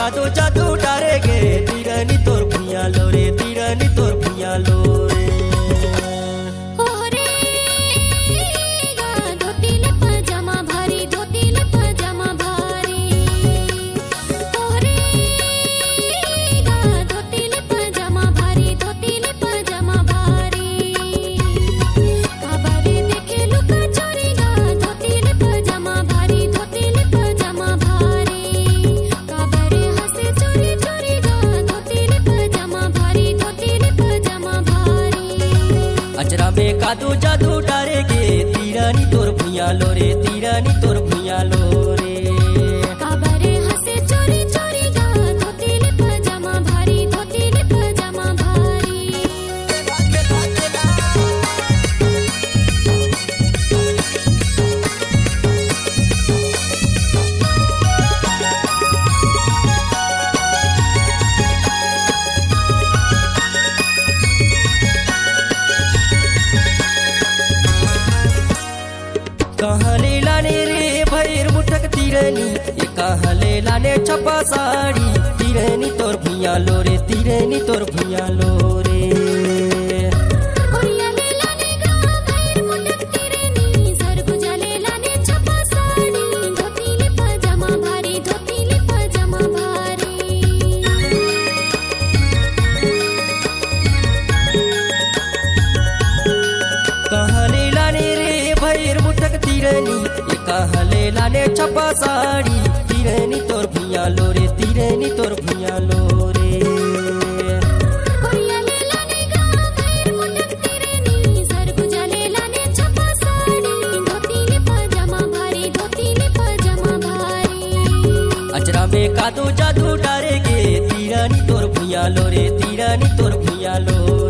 कादो जादू डारे गे तिरनी तोर भुइया लो रे तिरनी तोर भुइया लो रे अचरा में कादो जादू डारे गे तिरनी तोर भुइया लो रे तिरनी तोर भुइया लो रे काबरे हंसे चोरी चोरी गा धोतीले पजामा भारी धोतीले पजामा भारी कहाँ ले लाने रे भैर मुठक तिरनी ये कहाँ ले लाने छपा साड़ी तिरनी तोर भुइया लो रे तिरनी तोर भुइया लो रे ओरिया ले लाने गा भैर मुठक तिरनी सरगुजा ले लाने छपा साड़ी धोतीले पजामा भारी धोतीले पजामा भारी कहाँ ले लाने रे भैर मुठक तिरनी ये कहाँ ले लाने छपा साड़ी तिरनी तोर भुइया लो रे तिरनी तोर भुइया लो रे ओरिया ले लाने गा भैर मुठक तिरनी सरगुजा ले लाने छपा साड़ी धोतीले पजामा भारी धोतीले पजामा भारी अचरा में कादो जादू डारे गे तिरनी तोर भुइया लो रे तिरनी तोर भुइया लो